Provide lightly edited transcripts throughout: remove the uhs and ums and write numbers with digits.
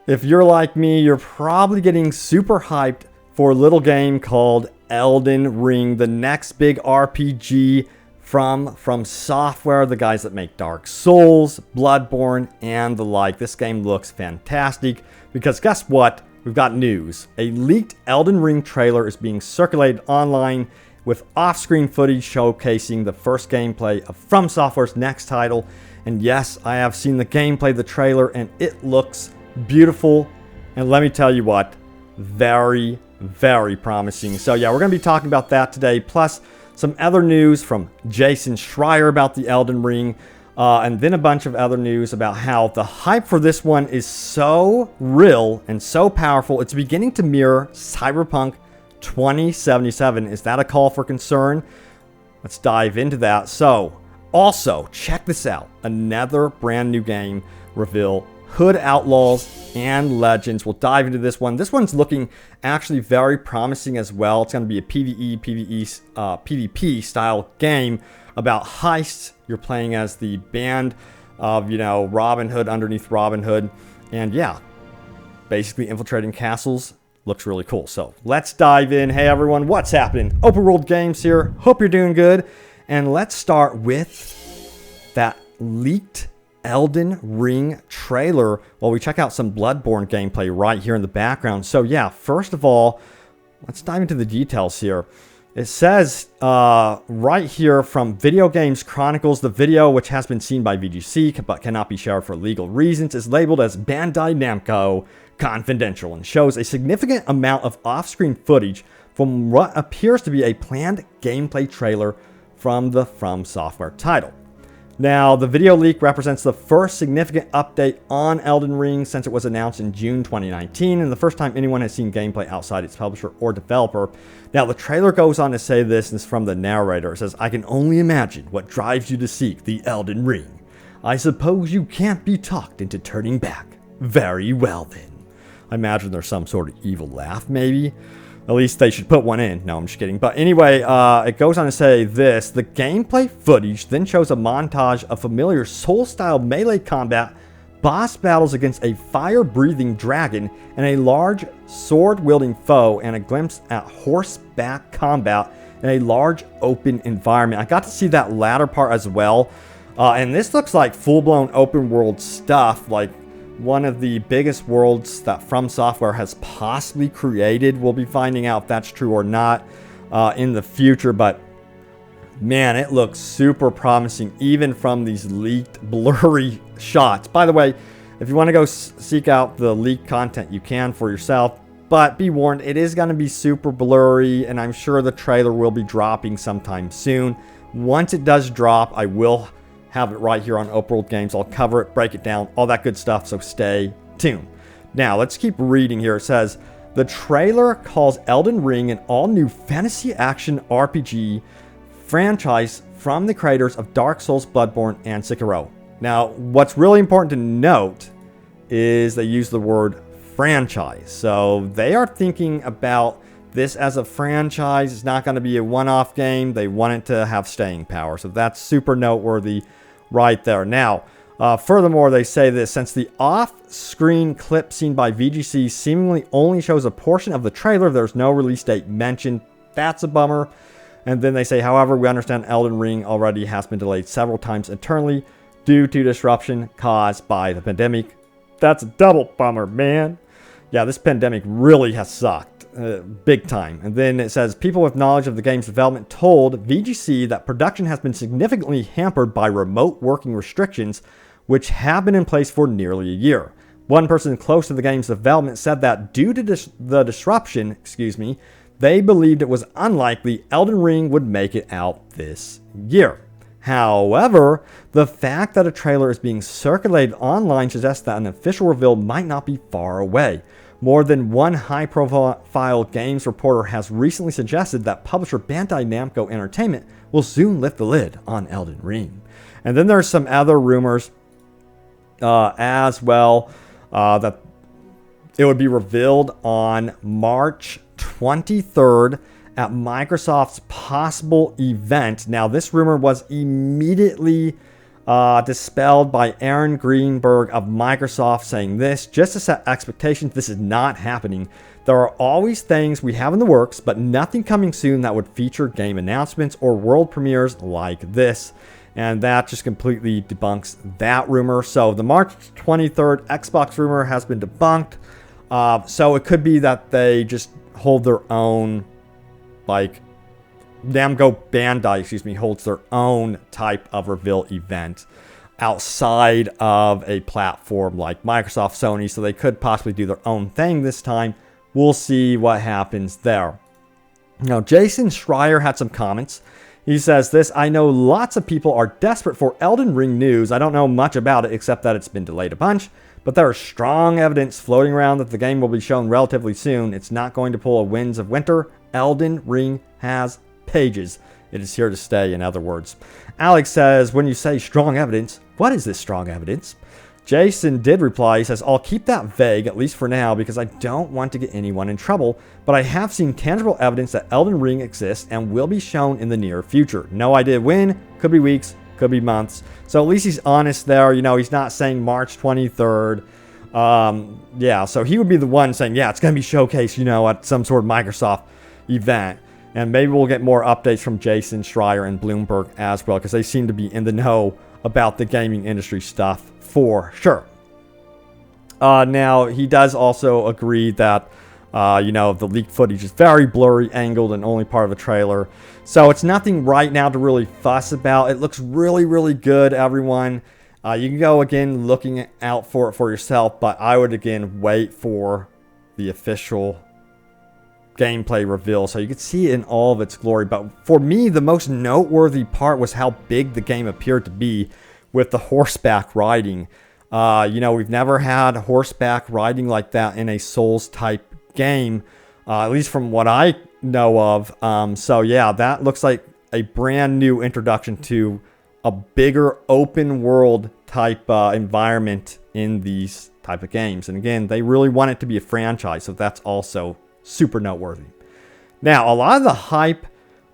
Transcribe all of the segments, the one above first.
If you're like me, you're probably getting super hyped for a little game called Elden Ring, the next big RPG from Software, the guys that make Dark Souls, Bloodborne, and the like. This game looks fantastic because guess what? We've got news. A leaked Elden Ring trailer is being circulated online with off-screen footage showcasing the first gameplay of From Software's next title. And yes, I have seen the gameplay, the trailer, and it looks beautiful. And let me tell you what, very, very promising. So yeah, we're going to be talking about that today, plus some other news from Jason Schreier about the Elden Ring, and then a bunch of other news about how the hype for this one is so real and so powerful, it's beginning to mirror Cyberpunk 2077. Is that a call for concern? Let's dive into that. So, also, check this out. Another brand new game reveal. Hood Outlaws and Legends. We'll dive into this one. This one's looking actually very promising as well. It's going to be a PvP style game about heists. You're playing as the band of, Robin Hood underneath Robin Hood. And yeah, basically infiltrating castles. Looks really cool. So let's dive in. Hey everyone, what's happening? Open World Games here. Hope you're doing good. And let's start with that leaked Elden Ring trailer while we check out some Bloodborne gameplay right here in the background. So yeah, first of all, let's dive into the details here. It says right here from Video Games Chronicles, the video, which has been seen by VGC but cannot be shared for legal reasons, is labeled as Bandai Namco Confidential and shows a significant amount of off-screen footage from what appears to be a planned gameplay trailer from the From Software title. Now, the video leak represents the first significant update on Elden Ring since it was announced in June 2019, and the first time anyone has seen gameplay outside its publisher or developer. Now, the trailer goes on to say this, and it's from the narrator. It says, "I can only imagine what drives you to seek the Elden Ring. I suppose you can't be talked into turning back. Very well then." I imagine there's some sort of evil laugh, maybe. At least they should put one in. No, I'm just kidding. But anyway, it goes on to say this. The gameplay footage then shows a montage of familiar Soul-style melee combat, boss battles against a fire-breathing dragon, and a large sword-wielding foe, and a glimpse at horseback combat in a large open environment. I got to see that latter part as well. And this looks like full-blown open-world stuff, like one of the biggest worlds that From Software has possibly created. We'll be finding out if that's true or not in the future, but man, it looks super promising even from these leaked blurry shots. By the way, if you want to go seek out the leaked content, you can for yourself, but be warned, it is going to be super blurry, and I'm sure the trailer will be dropping sometime soon. Once it does drop, I will have it right here on Open World Games. I'll cover it, break it down, all that good stuff, so stay tuned. Now, let's keep reading here. It says, the trailer calls Elden Ring an all-new fantasy action RPG franchise from the creators of Dark Souls, Bloodborne, and Sekiro. Now, what's really important to note is they use the word franchise. So they are thinking about this as a franchise. It's not going to be a one-off game. They want it to have staying power. So that's super noteworthy right there. Now, furthermore, they say this. Since the off-screen clip seen by VGC seemingly only shows a portion of the trailer, there's no release date mentioned. That's a bummer. And then they say, however, we understand Elden Ring already has been delayed several times internally due to disruption caused by the pandemic. That's a double bummer, man. Yeah, this pandemic really has sucked. Big time. And then it says, people with knowledge of the game's development told VGC that production has been significantly hampered by remote working restrictions, which have been in place for nearly a year. One person close to the game's development said that due to the disruption, they believed it was unlikely Elden Ring would make it out this year. However, the fact that a trailer is being circulated online suggests that an official reveal might not be far away. More than one high-profile games reporter has recently suggested that publisher Bandai Namco Entertainment will soon lift the lid on Elden Ring. And then there's some other rumors as well that it would be revealed on March 23rd at Microsoft's possible event. Now, this rumor was immediately dispelled by Aaron Greenberg of Microsoft, saying this: just to set expectations, this is not happening. There are always things we have in the works, but nothing coming soon that would feature game announcements or world premieres like this. And that just completely debunks that rumor. So the March 23rd Xbox rumor has been debunked. So it could be that they just hold their own, like, Bandai holds their own type of reveal event outside of a platform like Microsoft, Sony. So they could possibly do their own thing this time. We'll see what happens there. Now, Jason Schreier had some comments. He says this: I know lots of people are desperate for Elden Ring news. I don't know much about it except that it's been delayed a bunch, but there is strong evidence floating around that the game will be shown relatively soon. It's not going to pull a Winds of Winter. Elden Ring has pages. It is here to stay, in other words. Alex says, when you say strong evidence, what is this strong evidence? Jason did reply. He says, I'll keep that vague, at least for now, because I don't want to get anyone in trouble, but I have seen tangible evidence that Elden Ring exists and will be shown in the near future. No idea when, could be weeks, could be months. So at least he's honest there. You know, he's not saying March 23rd. Yeah, so he would be the one saying, yeah, it's going to be showcased, you know, at some sort of Microsoft event. And maybe we'll get more updates from Jason Schreier and Bloomberg as well, because they seem to be in the know about the gaming industry stuff for sure. Now, he does also agree that, you know, the leaked footage is very blurry, angled, and only part of a trailer. So it's nothing right now to really fuss about. It looks really, really good, everyone. You can go, again, looking out for it for yourself, but I would, again, wait for the official gameplay reveal so you could see it in all of its glory. But for me, the most noteworthy part was how big the game appeared to be with the horseback riding. You know, we've never had horseback riding like that in a Souls type game, at least from what I know of. So yeah, that looks like a brand new introduction to a bigger open world type environment in these type of games. And again, they really want it to be a franchise, so that's also super noteworthy. Now, a lot of the hype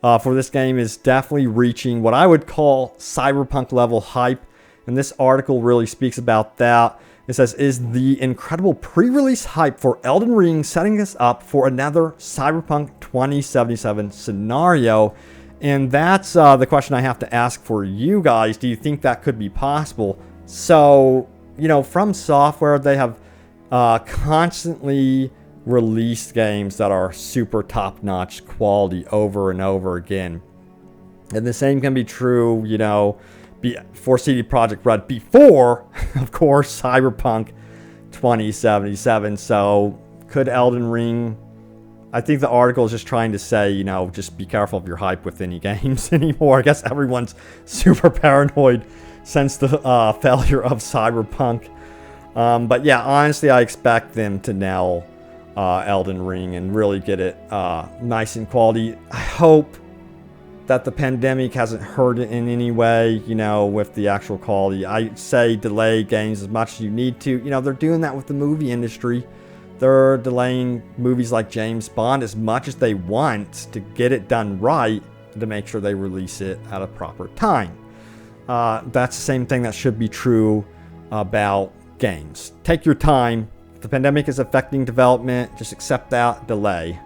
for this game is definitely reaching what I would call Cyberpunk level hype, and this article really speaks about that. It says, is the incredible pre-release hype for Elden Ring setting us up for another Cyberpunk 2077 scenario? And that's the question I have to ask for you guys. Do you think that could be possible? So, you know, From Software, they have constantly released games that are super top-notch quality over and over again. And the same can be true, you know, for CD Projekt Red before, of course, Cyberpunk 2077. So could Elden Ring... I think the article is just trying to say, you know, just be careful of your hype with any games anymore. I guess everyone's super paranoid since the failure of Cyberpunk. But yeah, honestly, I expect them to nail Elden Ring and really get it nice and quality. I hope that the pandemic hasn't hurt it in any way, you know, with the actual quality. I say delay games as much as you need to. You know, they're doing that with the movie industry. They're delaying movies like James Bond as much as they want to get it done right, to make sure they release it at a proper time. That's the same thing that should be true about games. Take your time. If the pandemic is affecting development, just accept that delay.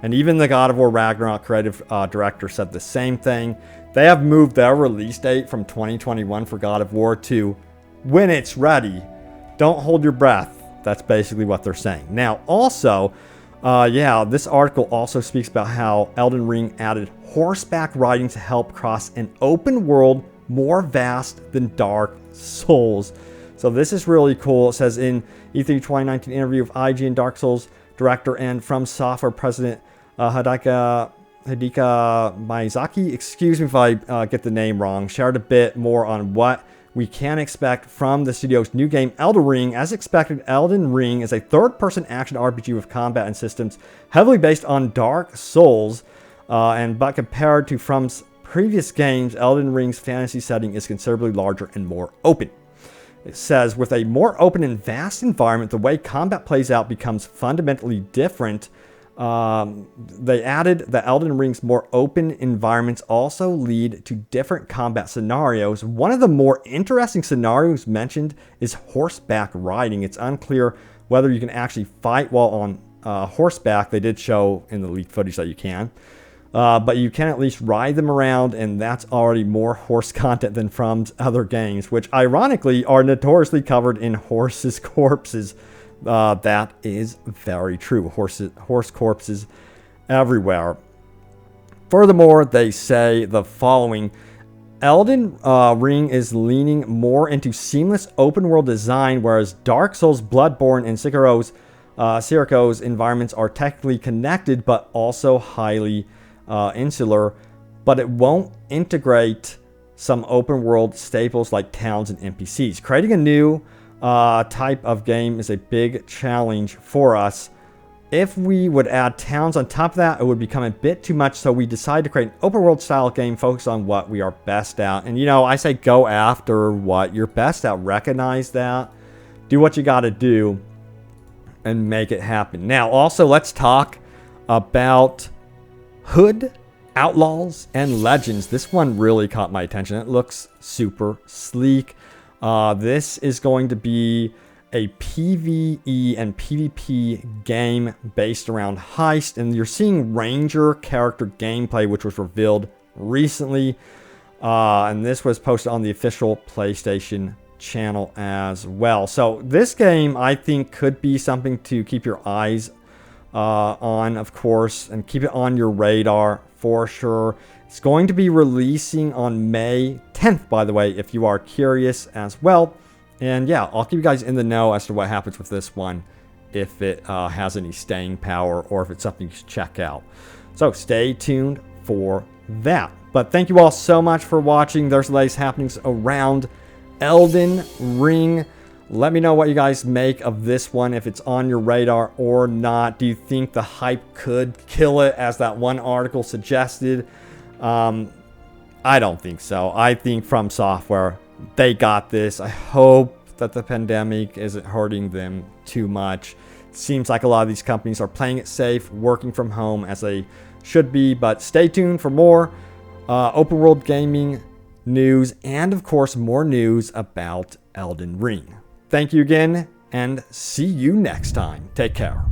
And even the God of War Ragnarok creative director said the same thing. They have moved their release date from 2021 for God of War to when it's ready. Don't hold your breath. That's basically what they're saying. Now, also, yeah, this article also speaks about how Elden Ring added horseback riding to help cross an open world more vast than Dark Souls. So this is really cool. It says in E3 2019 interview with IGN Dark Souls director and From Software president Hideki Miyazaki, excuse me if I get the name wrong, shared a bit more on what we can expect from the studio's new game, Elden Ring. As expected, Elden Ring is a third-person action RPG with combat and systems heavily based on Dark Souls, but compared to From's previous games, Elden Ring's fantasy setting is considerably larger and more open. It says, with a more open and vast environment, the way combat plays out becomes fundamentally different. They added that Elden Ring's more open environments also lead to different combat scenarios. One of the more interesting scenarios mentioned is horseback riding. It's unclear whether you can actually fight while on horseback. They did show in the leaked footage that you can. But you can at least ride them around, and that's already more horse content than from other games, which ironically are notoriously covered in horses' corpses. That is very true. Horse corpses everywhere. Furthermore, they say the following. Elden Ring is leaning more into seamless open world design, whereas Dark Souls, Bloodborne, and Sekirio's environments are technically connected, but also highly insular. But it won't integrate some open world staples like towns and NPCs. Creating a new type of game is a big challenge for us. If we would add towns on top of that, it would become a bit too much, so we decided to create an open world style game focused on what we are best at. And I say go after what you're best at. Recognize that. Do what you got to do and make it happen. Now, also, let's talk about Hood, Outlaws, and Legends. This one really caught my attention. It looks super sleek. This is going to be a PvE and PvP game based around heist, and you're seeing Ranger character gameplay, which was revealed recently, and this was posted on the official PlayStation channel as well. So this game, I think, could be something to keep your eyes on, of course, and keep it on your radar for sure. It's going to be releasing on May 10th, by the way, if you are curious as well. And yeah, I'll keep you guys in the know as to what happens with this one, if it has any staying power or if it's something you should check out. So stay tuned for that. But thank you all so much for watching. There's the latest happenings around Elden Ring. Let me know what you guys make of this one, if it's on your radar or not. Do you think the hype could kill it, as that one article suggested? I don't think so. I think From Software, they got this. I hope that the pandemic isn't hurting them too much. It seems like a lot of these companies are playing it safe, working from home as they should be. But stay tuned for more open world gaming news, and of course more news about Elden Ring. Thank you again, and see you next time. Take care.